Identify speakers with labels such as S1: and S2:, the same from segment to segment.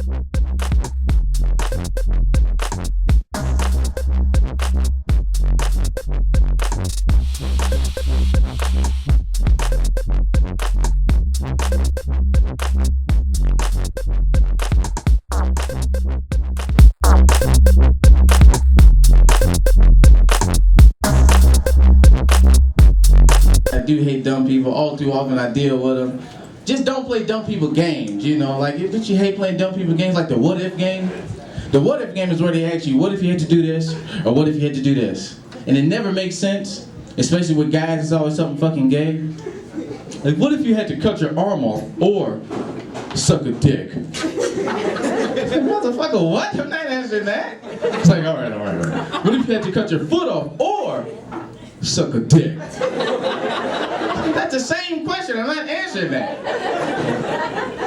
S1: I do hate dumb people. All too often I deal with them. Just don't play dumb people games, you know? Like, don't you hate playing dumb people games like the what if game? The what if game is where they ask you, what if you had to do this? Or what if you had to do this? And it never makes sense, especially with guys, it's always something fucking gay. Like, what if you had to cut your arm off or suck a dick? Motherfucker, what? I'm not answering that. It's like, all right. What if you had to cut your foot off or suck a dick? That's the same question. I'm not answering that.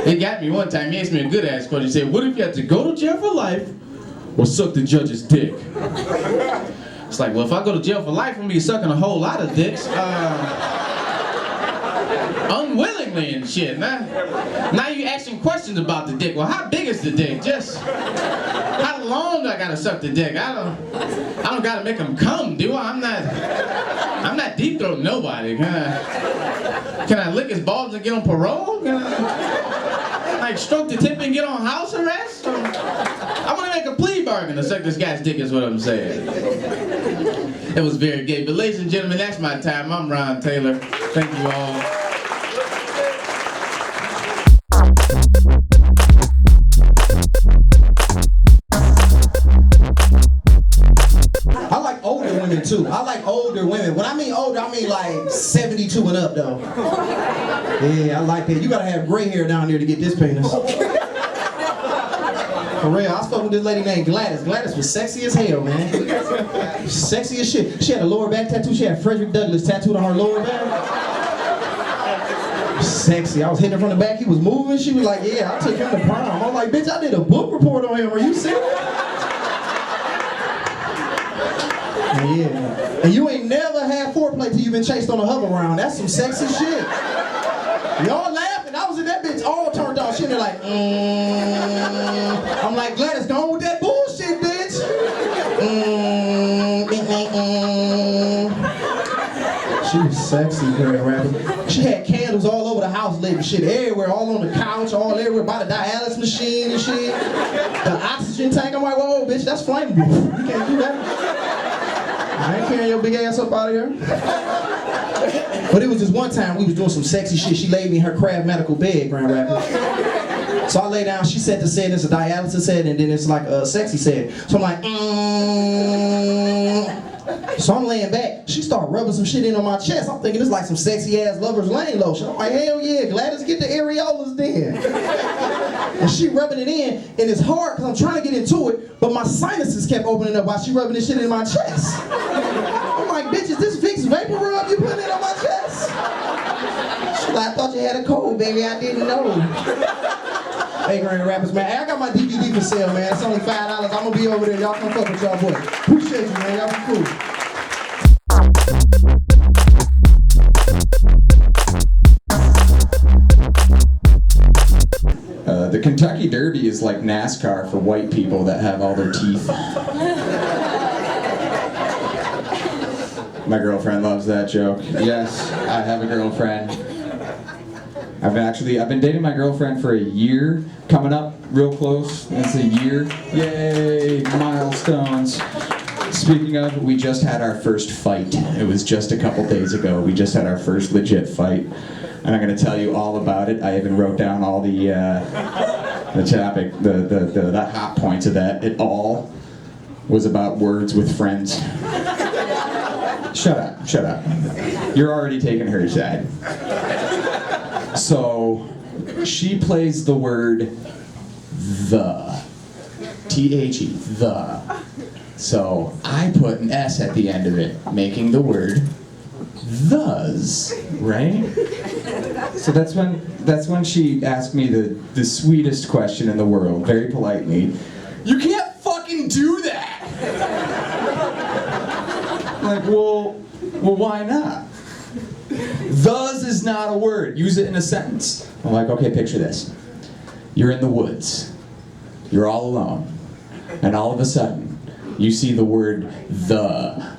S1: It got me one time. He asked me a good ass question. He said, what if you had to go to jail for life or suck the judge's dick? It's like, well, if I go to jail for life, I'm gonna be sucking a whole lot of dicks. Unwillingly and shit. Now you asking questions about the dick. Well, how big is the dick? Just how long do I gotta suck the dick? I don't gotta make them come, do I? I'm not deep throating nobody. Can I lick his balls and get on parole? Can I like stroke the tip and get on house arrest? I want to make a plea bargain to suck this guy's dick is what I'm saying. It was very gay. But ladies and gentlemen, that's my time. I'm Ron Taylor. Thank you all.
S2: I like older women too. I like older women. When I mean older, I mean like 72 and up though. Yeah, I like that. You gotta have gray hair down there to get this penis. For real, I spoke with this lady named Gladys. Gladys was sexy as hell, man. Sexy as shit. She had a lower back tattoo. She had Frederick Douglass tattooed on her lower back. Sexy. I was hitting her from the back. He was moving. She was like, yeah, I took him to prom. I'm like, bitch, I did a book report on him. Are you serious? Yeah. And you ain't never had foreplay till you been chased on a hover round. That's some sexy shit. Y'all laughing. I was in that bitch all turned off. She in there like, I'm like, Gladys, go on with that bullshit, bitch. She was sexy, girl, rapper. She had candles all over the house, lit and shit, everywhere, all on the couch, all everywhere, by the dialysis machine and shit. The oxygen tank. I'm like, whoa, bitch, that's flammable. You can't do that. I ain't carrying your big ass up out of here. But it was just one time we was doing some sexy shit. She laid me in her Krav medical bed, Grand Rapids. So I lay down, she said the set, it's a dialysis set, and then it's like a sexy set. So I'm like, So I'm laying back, she started rubbing some shit in on my chest. I'm thinking it's like some sexy ass Lover's Lane lotion. I'm like, hell yeah, Gladys, get the areolas then. And she rubbing it in, and it's hard because I'm trying to get into it, but my sinuses kept opening up while she rubbing this shit in my chest. I'm like, bitch, is this Vicks vapor rub you putting it on my chest? She's like, I thought you had a cold, baby, I didn't know. Hey, Grand Rapids, man. Hey, I got my DVD for sale, man. It's only $5. I'm gonna be over there. Y'all come fuck with y'all boy. Appreciate you, man. Y'all be cool.
S3: The Kentucky Derby is like NASCAR for white people that have all their teeth. My girlfriend loves that joke. Yes, I have a girlfriend. I've been dating my girlfriend for a year, coming up real close. It's a year. Yay, milestones. Speaking of, we just had our first fight. It was just a couple days ago. We just had our first legit fight. And I'm going to tell you all about it. I even wrote down all the topic, the hot points of that. It all was about words with friends. Shut up. You're already taking her side. So, she plays the word the. T-H-E, the. So, I put an S at the end of it, making the word thus, right? So that's when she asked me the sweetest question in the world, very politely. You can't fucking do that! I'm like, well, why not? Thus is not a word. Use it in a sentence. I'm like, okay, picture this. You're in the woods. you're all alone, and all of a sudden, you see the word "the"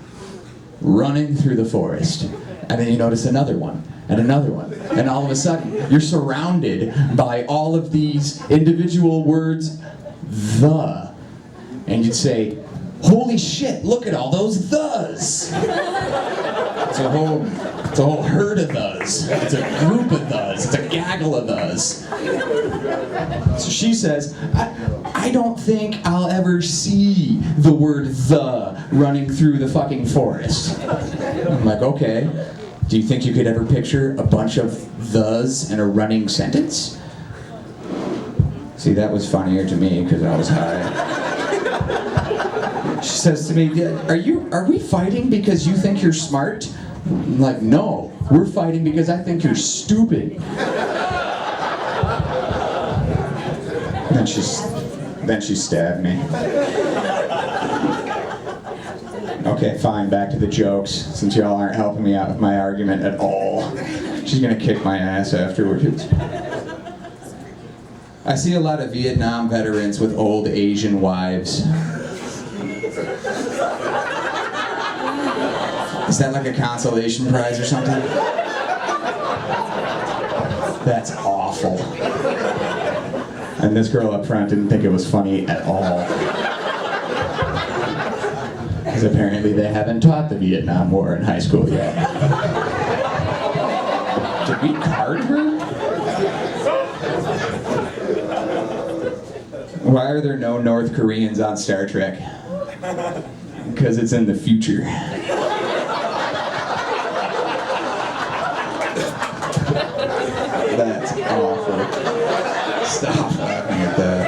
S3: running through the forest, and then you notice another one, and another one, and all of a sudden, you're surrounded by all of these individual words, "the," and you'd say, "Holy shit, look at all those "thes." It's a whole herd of "thes. It's a group of "thes. It's a gaggle of "thes." So she says, I don't think I'll ever see the word "the" running through the fucking forest. I'm like, okay. Do you think you could ever picture a bunch of "thes" in a running sentence? See, that was funnier to me because I was high. She says to me, are we fighting because you think you're smart? I'm like, no, we're fighting because I think you're stupid. Then she stabbed me. Okay, fine, back to the jokes, since y'all aren't helping me out with my argument at all. She's gonna kick my ass afterwards. I see a lot of Vietnam veterans with old Asian wives. Is that like a consolation prize or something? That's awful. And this girl up front didn't think it was funny at all. Because apparently they haven't taught the Vietnam War in high school yet. Did we card her? Why are there no North Koreans on Star Trek? Because it's in the future. That's awful. Stop laughing at that.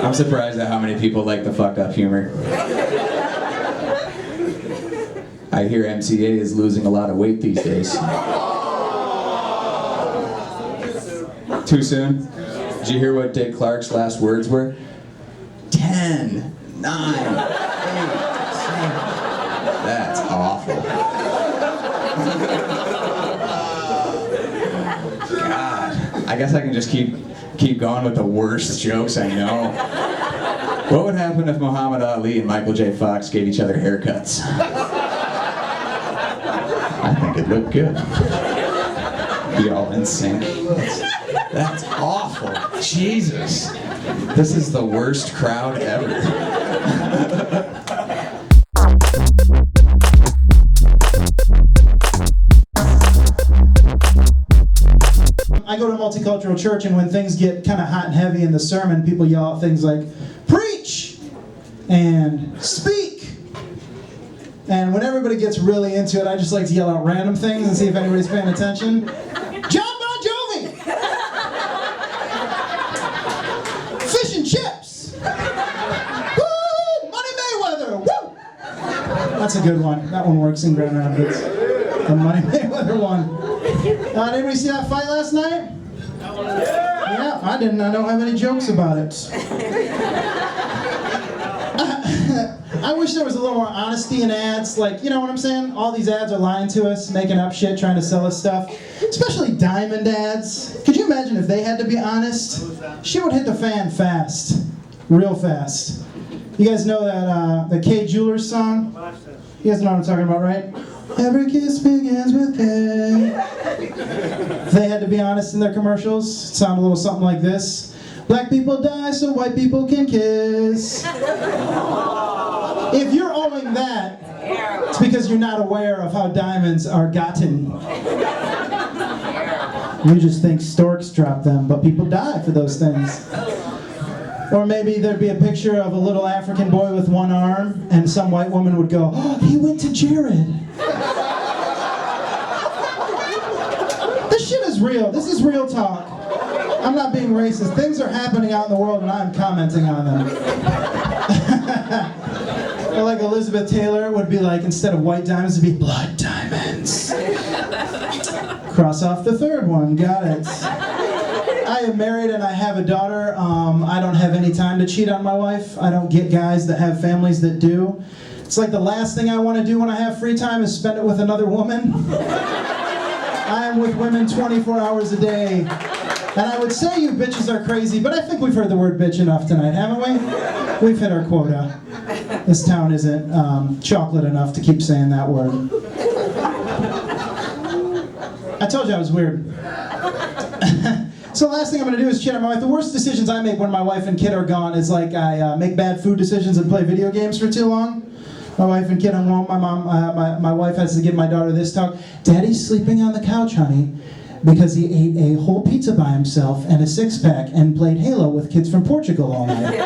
S3: I'm surprised at how many people like the fucked up humor. I hear MCA is losing a lot of weight these days. Too soon? Did you hear what Dick Clark's last words were? 10, 9, 8, 7. That's awful. God, I guess I can just keep going with the worst jokes I know. What would happen if Muhammad Ali and Michael J. Fox gave each other haircuts? I think it'd look good. Be all in sync. That's awful. Jesus. This is the worst crowd ever.
S4: I go to a multicultural church, and when things get kind of hot and heavy in the sermon, people yell out things like, "Preach!" and "Speak!" And when everybody gets really into it, I just like to yell out random things and see if anybody's paying attention. John Bon Jovi! Fish and chips! Woo! Money Mayweather! Woo! That's a good one. That one works in Grand Rapids. The Money Mayweather one. Did anybody see that fight last night? Yeah, I didn't. I don't have any jokes about it. I wish there was a little more honesty in ads. Like, you know what I'm saying? All these ads are lying to us, making up shit, trying to sell us stuff. Especially diamond ads. Could you imagine if they had to be honest? Shit would hit the fan fast. Real fast. You guys know that the K Jewelers song? You guys know what I'm talking about, right? Every kiss begins with K. If they had to be honest in their commercials, it sounded a little something like this. Black people die so white people can kiss. If you're owing that, it's because you're not aware of how diamonds are gotten. You just think storks drop them, but people die for those things. Or maybe there'd be a picture of a little African boy with one arm, and some white woman would go, "Oh, he went to Jared." This shit is real. This is real talk. I'm not being racist. Things are happening out in the world and I'm commenting on them. Or like Elizabeth Taylor would be like, instead of white diamonds, it'd be blood diamonds. Cross off the third one. Got it. I am married and I have a daughter. I don't have any time to cheat on my wife. I don't get guys that have families that do. It's like the last thing I want to do when I have free time is spend it with another woman. I am with women 24 hours a day. And I would say you bitches are crazy, but I think we've heard the word bitch enough tonight, haven't we? We've hit our quota. This town isn't chocolate enough to keep saying that word. I told you I was weird. So the last thing I'm going to do is chat with my wife. The worst decisions I make when my wife and kid are gone is like I make bad food decisions and play video games for too long. My wife and kid are home. My wife has to give my daughter this talk. Daddy's sleeping on the couch, honey, because he ate a whole pizza by himself and a six-pack and played Halo with kids from Portugal all night.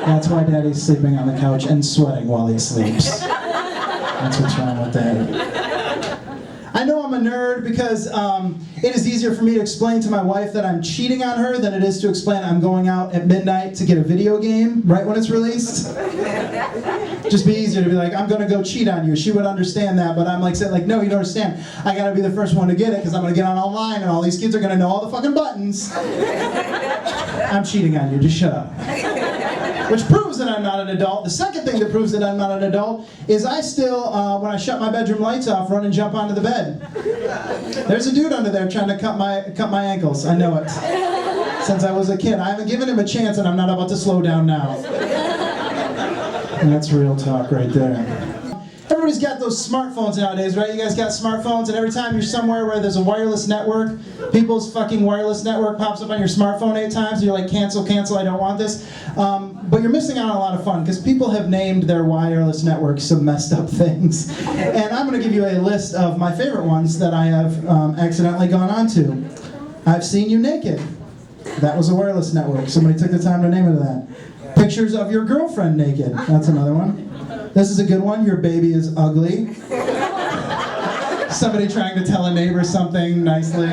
S4: That's why Daddy's sleeping on the couch and sweating while he sleeps. That's what's wrong with Daddy. I know I'm a nerd because it is easier for me to explain to my wife that I'm cheating on her than it is to explain I'm going out at midnight to get a video game right when it's released. Just be easier to be like, I'm going to go cheat on you. She would understand that, but I'm like saying, like, no, you don't understand. I got to be the first one to get it because I'm going to get on online and all these kids are going to know all the fucking buttons. I'm cheating on you. Just shut up. Which proves that I'm not an adult. The second thing that proves that I'm not an adult is I still, when I shut my bedroom lights off, run and jump onto the bed. There's a dude under there trying to cut my ankles. I know it. Since I was a kid. I haven't given him a chance and I'm not about to slow down now. And that's real talk right there. Everybody's got those smartphones nowadays, right? You guys got smartphones, and every time you're somewhere where there's a wireless network, people's fucking wireless network pops up on your smartphone 8 times, and you're like, cancel, cancel, I don't want this. But you're missing out on a lot of fun, because people have named their wireless networks some messed up things. And I'm going to give you a list of my favorite ones that I have accidentally gone onto. I've Seen You Naked. That was a wireless network. Somebody took the time to name it that. Pictures of Your Girlfriend Naked. That's another one. This is a good one. Your Baby Is Ugly. Somebody trying to tell a neighbor something nicely.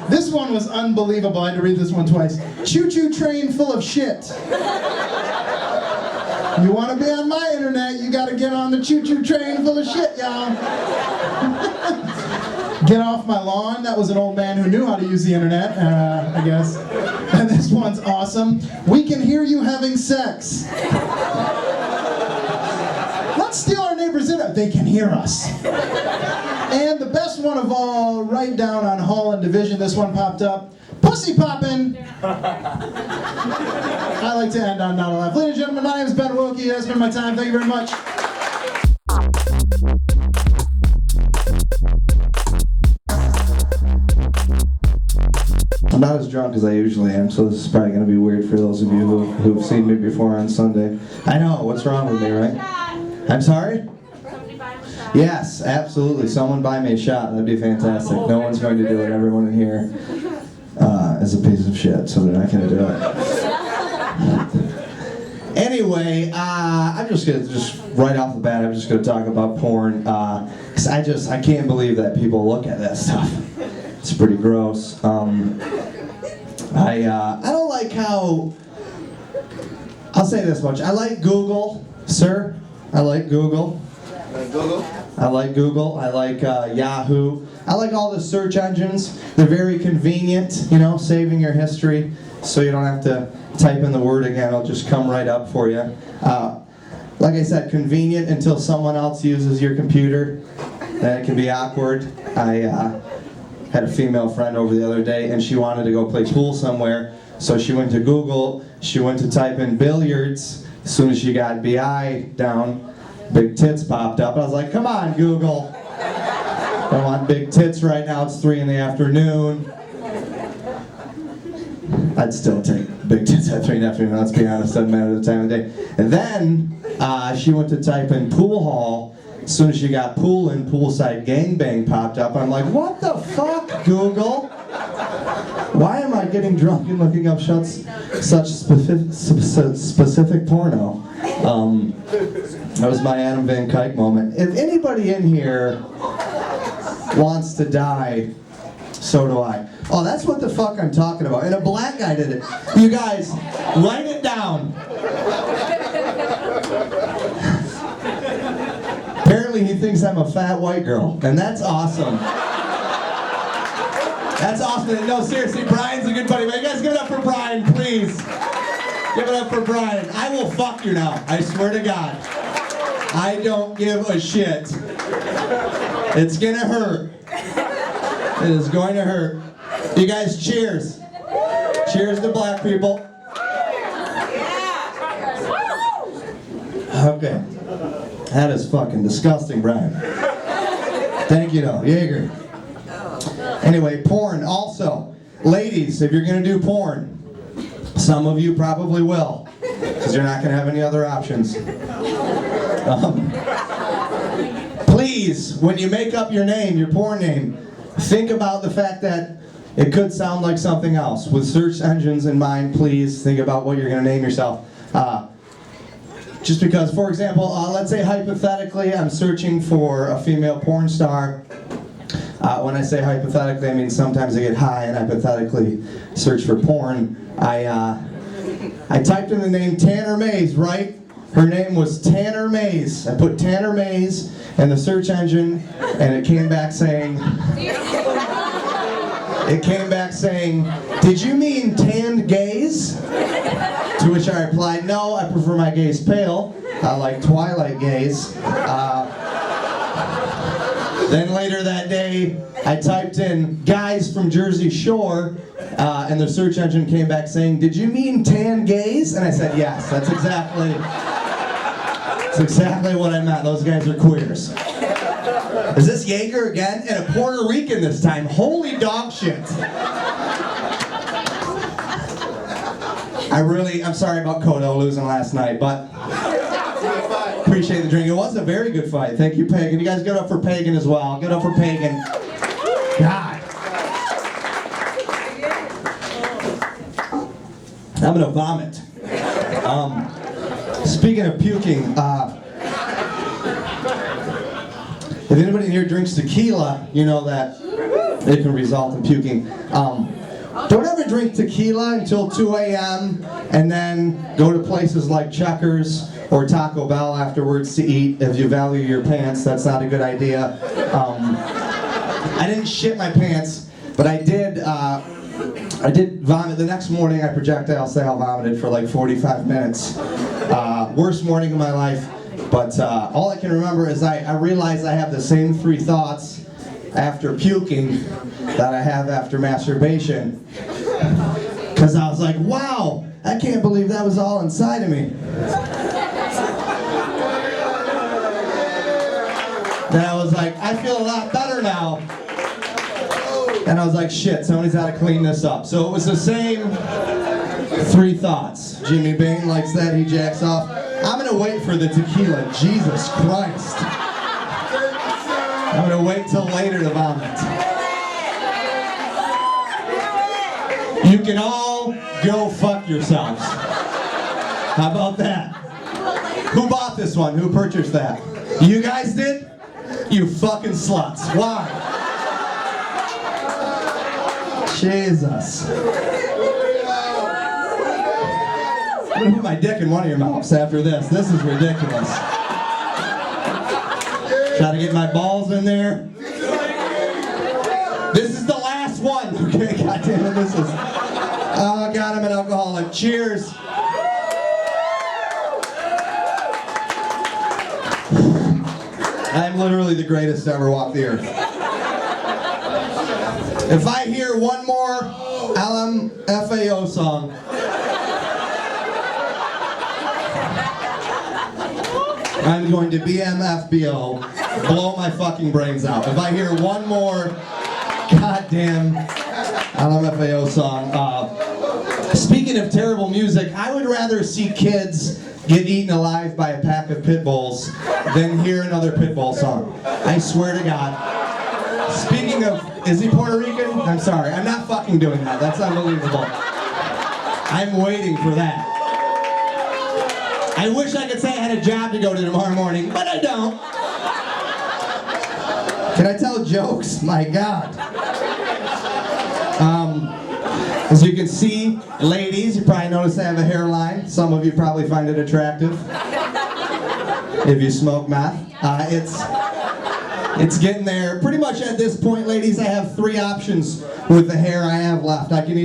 S4: This one was unbelievable. I had to read this one twice. Choo Choo Train Full of Shit. You want to be on my internet, you got to get on the Choo Choo Train Full of Shit, y'all. Get Off My Lawn. That was an old man who knew how to use the internet, I guess. And this one's awesome. We Can Hear You Having Sex. Let's steal our neighbor's internet. They can hear us. And the best one of all, right down on Hall and Division, this one popped up. Pussy Poppin'. I like to end on Not Alive. Ladies and gentlemen, my name is Ben Wilkie. That's been my time. Thank you very much.
S2: I'm not as drunk as I usually am, so this is probably going to be weird for those of you who've seen me before on Sunday. I know, what's wrong with me, right? I'm sorry? Yes, absolutely. Someone buy me a shot. That'd be fantastic. No one's going to do it. Everyone in here is a piece of shit, so they're not going to do it. Anyway, I'm just right off the bat, I'm just going to talk about porn. Because I can't believe that people look at that stuff. It's pretty gross. I don't like how, I'll say this much, I like Google, sir. I like Google. I like Google. I like Yahoo. I like all the search engines. They're very convenient, you know, saving your history so you don't have to type in the word again. It'll just come right up for you. Like I said, convenient until someone else uses your computer. Then it can be awkward. I had a female friend over the other day, and she wanted to go play pool somewhere, so she went to Google. She went to type in billiards. As soon as she got BI down, big tits popped up. I was like, come on, Google. I want big tits right now. It's 3 in the afternoon. I'd still take big tits at 3 in the afternoon, let's be honest. Doesn't matter the time of day. And then she went to type in pool hall. As soon as she got pool and poolside gangbang popped up, I'm like, what the fuck, Google? Why am I getting drunk and looking up such specific porno? That was my Adam Van Kuyk moment. If anybody in here wants to die, so do I. Oh, that's what the fuck I'm talking about. And a black guy did it. You guys, write it down. Apparently he thinks I'm a fat white girl, and that's awesome. That's awesome. No, seriously, Brian's a good buddy. You guys give it up for Brian, please. Give it up for Brian. I will fuck you now. I swear to God. I don't give a shit. It's gonna hurt. It is going to hurt.
S5: You guys, cheers. Cheers to black people. Okay. That is fucking disgusting, Brian. Thank you, though. Jaeger. Anyway, porn also. Ladies, if you're gonna do porn, some of you probably will, because you're not gonna have any other options. Please, when you make up your name, your porn name, think about the fact that it could sound like something else. With search engines in mind, please think about what you're gonna name yourself. Just because, for example, let's say hypothetically I'm searching for a female porn star. When I say hypothetically, I mean sometimes I get high and hypothetically search for porn. I typed in the name Tanner Mays, right? Her name was Tanner Mays. I put Tanner Mays in the search engine and it came back saying, did you mean tanned gays? To which I replied, no, I prefer my gays pale. I like Twilight gays. Then later that day, I typed in guys from Jersey Shore, and the search engine came back saying, did you mean tan gays? And I said, yes, that's exactly what I meant. Those guys are queers. Is this Jaeger again? And a Puerto Rican this time. Holy dog shit. I'm sorry about Kodo losing last night, but appreciate the drink. It was a very good fight. Thank you, Pagan. You guys get up for Pagan as well. Get up for Pagan. God. I'm gonna vomit. Speaking of puking, if anybody in here drinks tequila, you know that it can result in puking. Don't ever drink tequila until 2 a.m. and then go to places like Checkers or Taco Bell afterwards to eat. If you value your pants, that's not a good idea. I didn't shit my pants, but I did vomit. The next morning I projectile vomited for like 45 minutes. Worst morning of my life, but all I can remember is I realized I have the same 3 thoughts after puking that I have after masturbation. Because I was like, wow, I can't believe that was all inside of me. Then I was like, I feel a lot better now. And I was like, shit, somebody's got to clean this up. So it was the same 3 thoughts. Jimmy Bain likes that, he jacks off. I'm going to wait for the tequila, Jesus Christ. I'm going to wait till later to vomit. You can all go fuck yourselves. How about that? Who bought this one? Who purchased that? You guys did? You fucking sluts. Why? Jesus. I'm gonna put my dick in one of your mouths after this. This is ridiculous. Try to get my balls in there. This is the last one. Okay, goddammit, this is. Oh God, I'm an alcoholic. Cheers. I'm literally the greatest to ever walk the earth. If I hear one more LMFAO song, I'm going to BMFBO, blow my fucking brains out. If I hear one more goddamn LMFAO song. Speaking of terrible music, I would rather see kids get eaten alive by a pack of pit bulls than hear another pit bull song. I swear to God. Speaking of, is he Puerto Rican? I'm sorry, I'm not fucking doing that. That's unbelievable. I'm waiting for that. I wish I could say I had a job to go to tomorrow morning, but I don't. Can I tell jokes? My God. As you can see, ladies, you probably noticed I have a hairline. Some of you probably find it attractive. If you smoke meth. It's getting there. Pretty much at this point, ladies, I have 3 options with the hair I have left. I can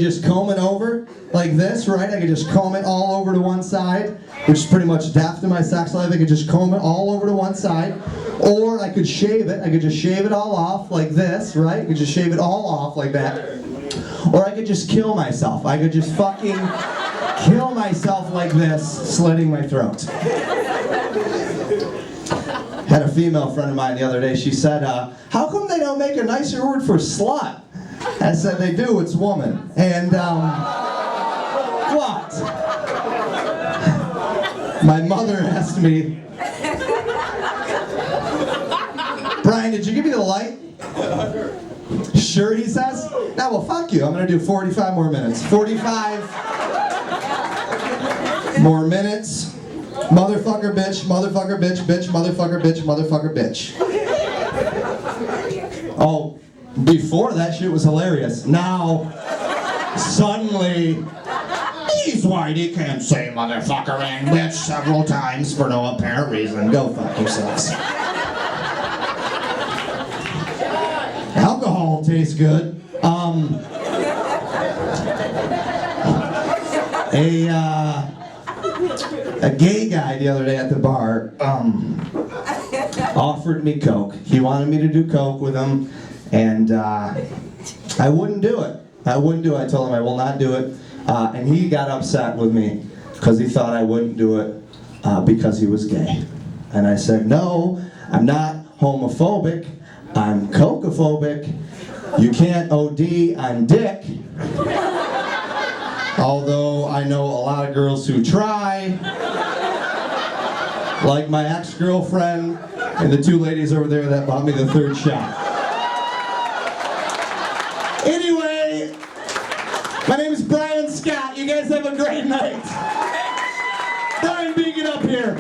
S5: just comb it over like this, right? I can just comb it all over to one side, which is pretty much death to my sex life. I can just comb it all over to one side. Or I could shave it. I could just shave it all off like this, right? I could just shave it all off like that. Or I could just kill myself. I could just fucking kill myself like this, slitting my throat. Had a female friend of mine the other day. She said, how come they don't make a nicer word for slut? I said, they do. It's woman. And, what? My mother asked me, Brian, did you give me the light? Sure, he says. Now, well, fuck you. I'm going to do 45 more minutes. 45 more minutes. Motherfucker, bitch, motherfucker, bitch, bitch, motherfucker, bitch, motherfucker, bitch. Oh, before that shit was hilarious. Now, suddenly, he's white, he can't say motherfucker and bitch several times for no apparent reason. Go fuck yourselves. Alcohol tastes good. A gay guy the other day at the bar offered me coke. He wanted me to do coke with him, and I wouldn't do it. I wouldn't do it. I told him I will not do it, and he got upset with me because he thought I wouldn't do it because he was gay. And I said, no, I'm not homophobic. I'm cokophobic. You can't OD on dick. Although I know a lot of girls who try, like my ex-girlfriend and the two ladies over there that bought me the third shot. Anyway, my name is Brian Scott. You guys have a great night. Brian, being it up here.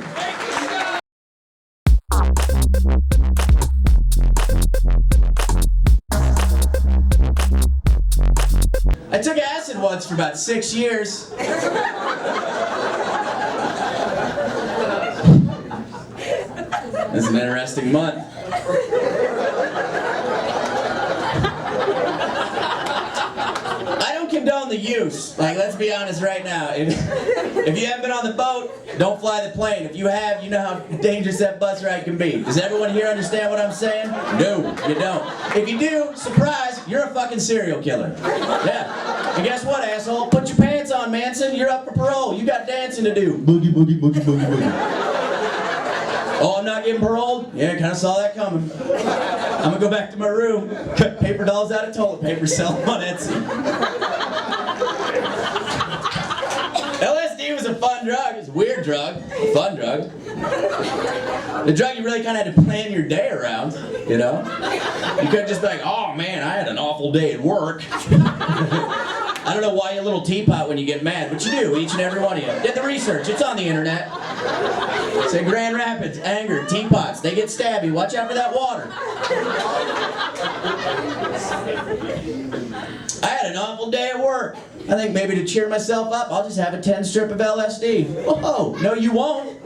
S6: I took acid once for about 6 years. It's an interesting month. I don't condone the use. Like, let's be honest right now. If you haven't been on the boat, don't fly the plane. If you have, you know how dangerous that bus ride can be. Does everyone here understand what I'm saying? No, you don't. If you do, surprise, you're a fucking serial killer. Yeah. And guess what, asshole? Put your pants on, Manson. You're up for parole. You got dancing to do. Boogie, boogie, boogie, boogie, boogie. Oh, I'm not getting paroled? Yeah, kind of saw that coming. I'm gonna go back to my room, cut paper dolls out of toilet paper, sell them on Etsy. LSD was a fun drug. It's a weird drug, a fun drug. The drug you really kind of had to plan your day around, you know? You couldn't just be like, oh man, I had an awful day at work. I don't know why you a little teapot when you get mad, but you do, each and every one of you. Did the research, it's on the internet. Say Grand Rapids, anger, teapots, they get stabby, watch out for that water. I had an awful day at work. I think maybe to cheer myself up, I'll just have a 10 strip of LSD. Whoa, no you won't.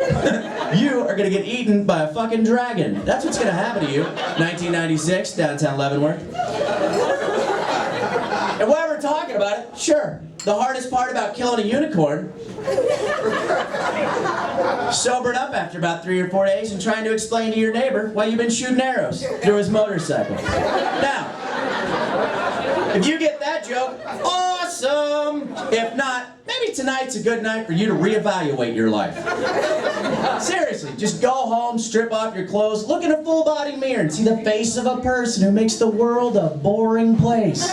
S6: You are gonna get eaten by a fucking dragon. That's what's gonna happen to you. 1996, downtown Leavenworth. And while we're talking about it, sure, the hardest part about killing a unicorn, sobered up after about 3 or 4 days and trying to explain to your neighbor why you've been shooting arrows through his motorcycle. Now, if you get that joke, awesome! If not, maybe tonight's a good night for you to reevaluate your life. Seriously, just go home, strip off your clothes, look in a full-body mirror and see the face of a person who makes the world a boring place.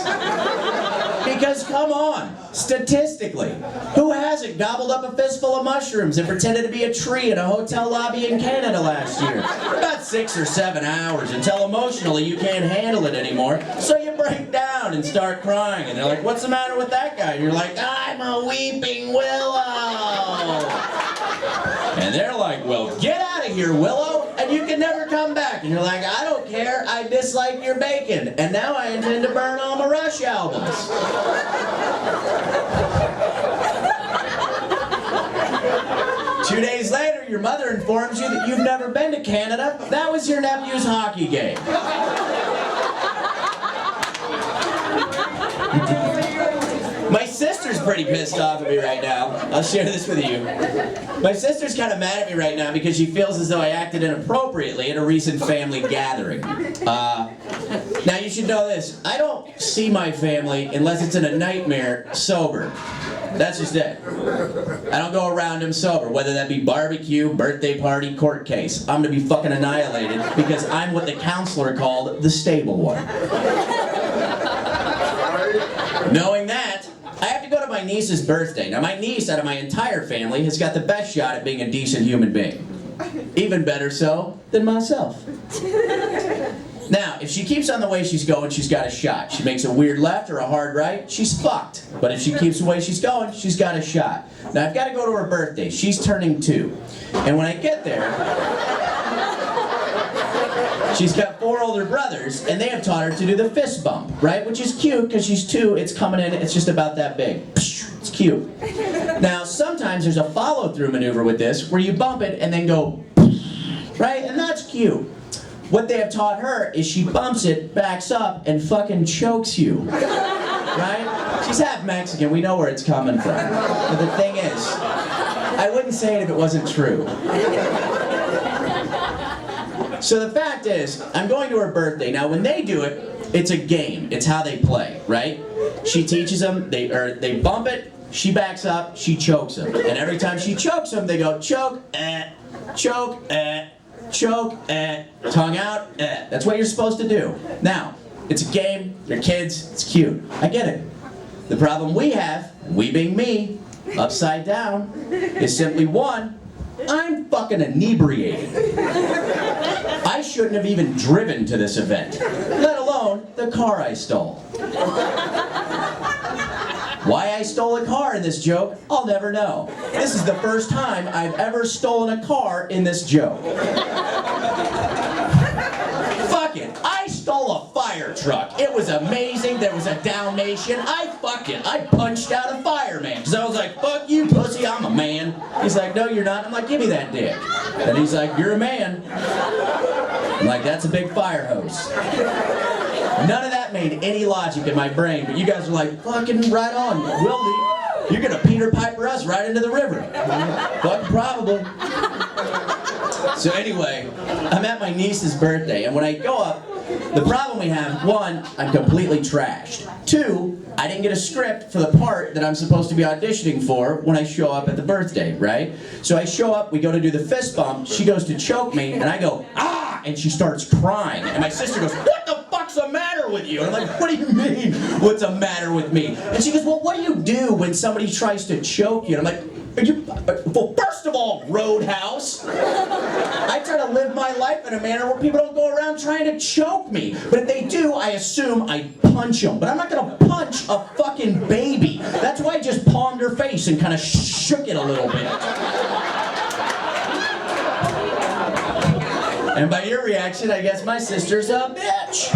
S6: Because, come on, statistically, who hasn't gobbled up a fistful of mushrooms and pretended to be a tree in a hotel lobby in Canada last year? For about 6 or 7 hours until emotionally you can't handle it anymore, so you break down and start crying. And they're like, what's the matter with that guy? And you're like, I'm a weeping willow. And they're like, well, get out of here, Willow, and you can never come back. And you're like, I don't care, I dislike your bacon, and now I intend to burn all my Rush albums. 2 days later, your mother informs you that you've never been to Canada. That was your nephew's hockey game. My sister's pretty pissed off at me right now. I'll share this with you. My sister's kind of mad at me right now because she feels as though I acted inappropriately at a recent family gathering. Now you should know this. I don't see my family unless it's in a nightmare sober. That's just it. I don't go around them sober, whether that be barbecue, birthday party, court case. I'm gonna be fucking annihilated because I'm what the counselor called the stable one. Knowing that, I have to go to my niece's birthday. Now my niece, out of my entire family, has got the best shot at being a decent human being. Even better so than myself. Now, if she keeps on the way she's going, she's got a shot. She makes a weird left or a hard right, she's fucked. But if she keeps the way she's going, she's got a shot. Now, I've got to go to her birthday. She's turning 2. And when I get there, she's got 4 older brothers, and they have taught her to do the fist bump, right? Which is cute, because she's 2, it's coming in, it's just about that big. It's cute. Now, sometimes there's a follow-through maneuver with this, where you bump it and then go, right? And that's cute. What they have taught her is she bumps it, backs up, and fucking chokes you. Right? She's half Mexican, we know where it's coming from. But the thing is, I wouldn't say it if it wasn't true. So the fact is, I'm going to her birthday. Now when they do it, it's a game. It's how they play, right? She teaches them, they bump it, she backs up, she chokes them. And every time she chokes them, they go choke, choke, choke, tongue out, That's what you're supposed to do. Now, it's a game, they're kids, it's cute. I get it. The problem we have, we being me, upside down, is simply 1, I'm fucking inebriated. I shouldn't have even driven to this event, let alone the car I stole. Why I stole a car in this joke, I'll never know. This is the first time I've ever stolen a car in this joke. Fuck it, I stole a fire truck. It was amazing, there was a Dalmatian. I punched out a fireman. Because I was like, fuck you, pussy, I'm a man. He's like, no, you're not. I'm like, give me that dick. And he's like, you're a man. I'm like, that's a big fire hose. None of that made any logic in my brain, but you guys are like, fucking right on, will be. You're gonna Peter Piper us right into the river. Fuck, probably. So anyway, I'm at my niece's birthday, and when I go up, the problem we have, 1, I'm completely trashed. 2, I didn't get a script for the part that I'm supposed to be auditioning for when I show up at the birthday, right? So I show up, we go to do the fist bump, she goes to choke me, and I go, ah! And she starts crying. And my sister goes, what the fuck's the matter with you? And I'm like, what do you mean, what's the matter with me? And she goes, well, what do you do when somebody tries to choke you? And I'm like, well, first of all, Roadhouse, I try to live my life in a manner where people don't go around trying to choke me. But if they do, I assume I punch them. But I'm not gonna punch a fucking baby. That's why I just palmed her face and kind of shook it a little bit. And by your reaction, I guess my sister's a bitch.